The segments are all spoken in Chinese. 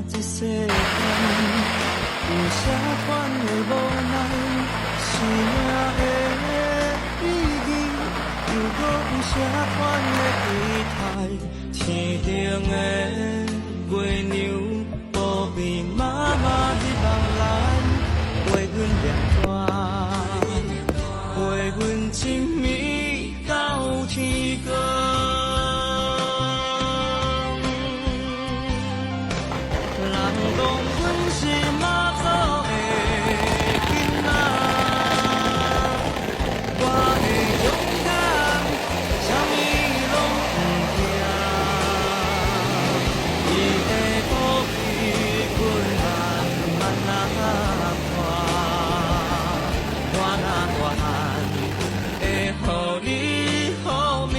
这世间有啥款的无奈，生命的意义，又搁有啥款的期待？天顶的月亮，无边妈妈日梦来，陪阮念歌，陪阮沉暝到天光。人讲阮是妈祖的囡仔，我会勇敢，啥物拢不惊。伊的鼓气，阮慢慢啊看，我若大汉，会予你好命。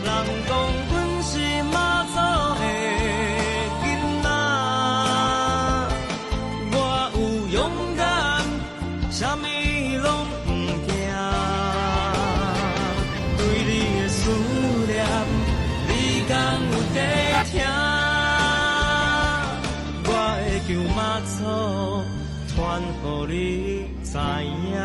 人讲阮是妈祖的囡仔，我有勇敢，啥物拢不惊。对你的思念，你敢有在听？我会求妈祖传予你知影。